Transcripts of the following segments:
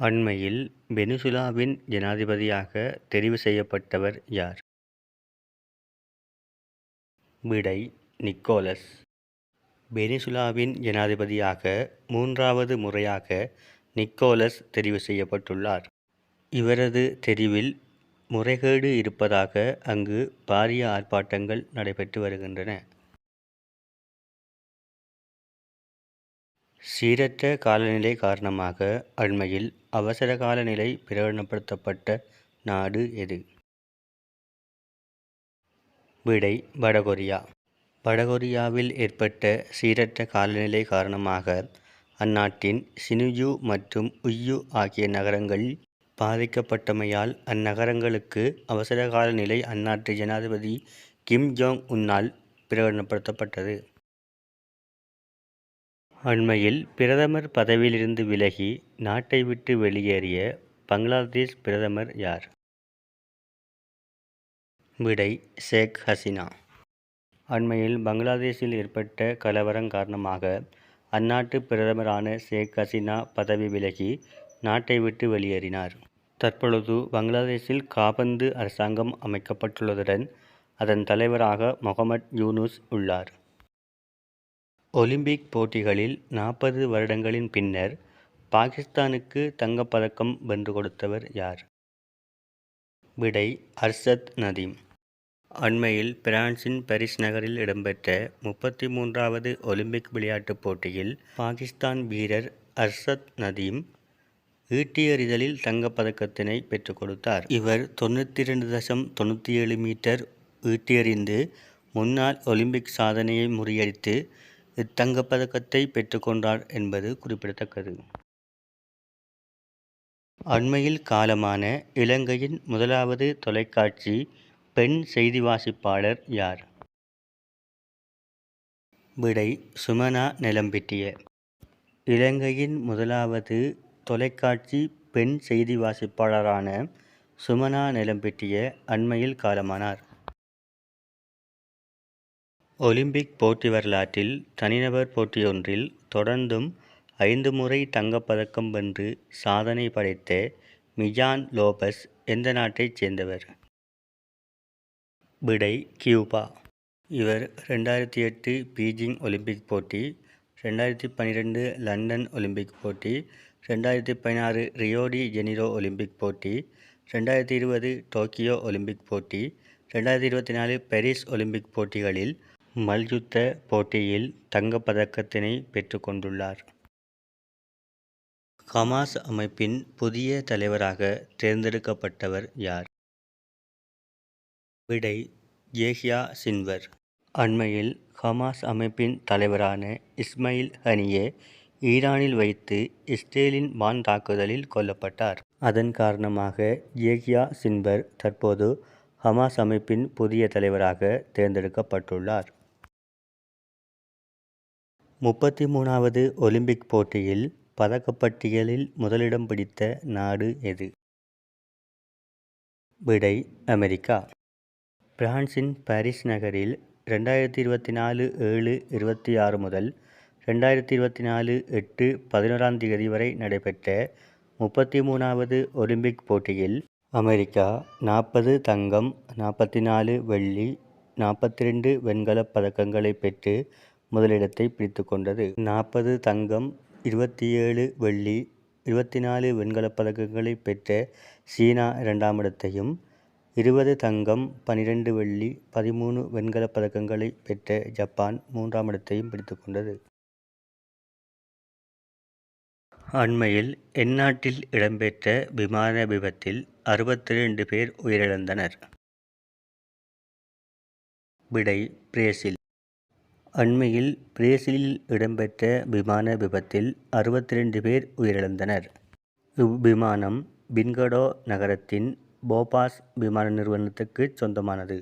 அண்மையில் வெனிசுலாவின் ஜனாதிபதியாக தெரிவு செய்யப்பட்டவர் யார்? விடை: நிக்கோலஸ். வெனிசுலாவின் ஜனாதிபதியாக 3வது முறையாக நிக்கோலஸ் தெரிவு செய்யப்பட்டுள்ளார். இவரது தெரிவில் முறைகேடு இருப்பதாக அங்கு பாரிய ஆர்ப்பாட்டங்கள் நடைபெற்று வருகின்றன. சீரற்ற காலநிலை காரணமாக அண்மையில் அவசரகால நிலை பிரகடனப்படுத்தப்பட்ட நாடு எது? விடை: வடகொரியா. வடகொரியாவில் ஏற்பட்ட சீரற்ற காலநிலை காரணமாக அந்நாட்டின் சினுயு மற்றும் உய்யு ஆகிய நகரங்கள் பாதிக்கப்பட்டமையால் அந்நகரங்களுக்கு அவசரகால நிலை அந்நாட்டு ஜனாதிபதி கிம் ஜோங் உன்னால் பிரகடனப்படுத்தப்பட்டது. அண்மையில் பிரதமர் பதவியிலிருந்து விலகி நாட்டை விட்டு வெளியேறிய பங்களாதேஷ் பிரதமர் யார்? விடை: ஷேக் ஹசீனா. அண்மையில் பங்களாதேஷில் ஏற்பட்ட கலவரம் காரணமாக அந்நாட்டு பிரதமரான ஷேக் ஹசீனா பதவி விலகி நாட்டை விட்டு வெளியேறினார். தற்பொழுது பங்களாதேஷில் காபந்து அரசாங்கம் அமைக்கப்பட்டுள்ளதுடன் அதன் தலைவராக முகமட் யூனுஸ் உள்ளார். ஒலிம்பிக் போட்டிகளில் 40 வருடங்களின் பின்னர் பாகிஸ்தானுக்கு தங்கப்பதக்கம் வென்று கொடுத்தவர் யார்? விடை: அர்ஷத் நதீம். அண்மையில் பிரான்சின் பாரிஸ் நகரில் இடம்பெற்ற 33வது ஒலிம்பிக் விளையாட்டுப் போட்டியில் பாகிஸ்தான் வீரர் அர்ஷத் நதீம் ஈட்டி எறிதலில் தங்கப்பதக்கத்தினை பெற்றுக் கொடுத்தார். இவர் 92.97 மீட்டர் ஈட்டி எறிந்து முன்னாள் ஒலிம்பிக் சாதனையை முறியடித்து இத்தங்கப்பதக்கத்தை பெற்றுக்கொண்டார் என்பது குறிப்பிடத்தக்கது. அண்மையில் காலமான இலங்கையின் முதலாவது தொலைக்காட்சி பெண் செய்தி வாசிப்பாளர் யார்? விடை: சுமனா நெலம்பிட்டிய. இலங்கையின் முதலாவது தொலைக்காட்சி பெண் செய்தி வாசிப்பாளரான சுமனா நெலம்பிட்டிய அண்மையில் காலமானார். ஒலிம்பிக் போட்டி வரலாற்றில் தனிநபர் போட்டியொன்றில் தொடர்ந்தும் 5 முறை தங்கப்பதக்கம் வென்று சாதனை படைத்த மியான் லோபஸ் எந்த நாட்டைச் சேர்ந்தவர்? விடை: கியூபா. இவர் 2008 பீஜிங் ஒலிம்பிக் போட்டி, 2012 லண்டன் ஒலிம்பிக் போட்டி, 2016 ரியோ டி ஜெனிரோ ஒலிம்பிக் போட்டி, 2020 டோக்கியோ ஒலிம்பிக் போட்டி, 2024 பாரிஸ் ஒலிம்பிக் போட்டிகளில் மல்யுத்த போட்டியில் தங்கப்பதக்கத்தினை பெற்றுக் கொண்டுள்ளார். ஹமாஸ் அமைப்பின் புதிய தலைவராக தேர்ந்தெடுக்கப்பட்டவர் யார்? விடை: யஹ்யா சின்வர். அண்மையில் ஹமாஸ் அமைப்பின் தலைவரான இஸ்மாயில் ஹனியே ஈரானில் வைத்து இஸ்ரேலின் வான் தாக்குதலில் கொல்லப்பட்டார். அதன் காரணமாக யஹ்யா சின்வர் தற்போது ஹமாஸ் அமைப்பின் புதிய தலைவராக தேர்ந்தெடுக்கப்பட்டுள்ளார். 33வது ஒலிம்பிக் போட்டியில் பதக்கப்பட்டியலில் முதலிடம் பிடித்த நாடு எது? விடை: அமெரிக்கா. பிரான்சின் பாரிஸ் நகரில் 2024 7/26 முதல் 2024 8/11 வரை நடைபெற்ற 33வது ஒலிம்பிக் போட்டியில் அமெரிக்கா 40 தங்கம், 44 வெள்ளி, 42 வெண்கலப் பதக்கங்களை பெற்று முதலிடத்தை பிடித்துக் கொண்டது. 40 தங்கம், 27 வெள்ளி, 24 வெண்கலப் பதக்கங்களை பெற்ற சீனா 2ஆம் இடத்தையும், 20 தங்கம், 12 வெள்ளி, 13 வெண்கலப் பதக்கங்களை பெற்ற ஜப்பான் 3ஆம் இடத்தையும் பிடித்துக் கொண்டது. அண்மையில் எந்நாட்டில் இடம்பெற்ற விமான விபத்தில் 62 பேர் உயிரிழந்தனர்? விடை: பிரேசில். அண்மையில் பிரேசிலில் இடம்பெற்ற விமான விபத்தில் 62 பேர் உயிரிழந்தனர். இவ்விமானம் பின்கடோ நகரத்தின் போபாஸ் விமான நிறுவனத்துக்கு சொந்தமானது.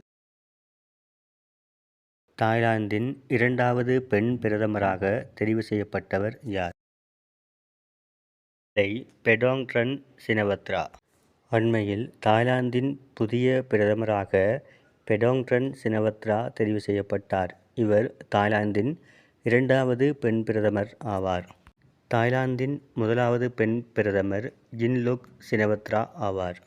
தாய்லாந்தின் 2வது பெண் பிரதமராக தெரிவு செய்யப்பட்டவர் யார்? விடை: பெடோங்ரன் சினவத்ரா. அண்மையில் தாய்லாந்தின் புதிய பிரதமராக பெடோங்ரன் சினவத்ரா தெரிவு செய்யப்பட்டார். இவர் தாய்லாந்தின் 2வது பெண் பிரதமர் ஆவார். தாய்லாந்தின் முதலாவது பெண் பிரதமர் யிங்லுக் சினவத்ரா ஆவார்.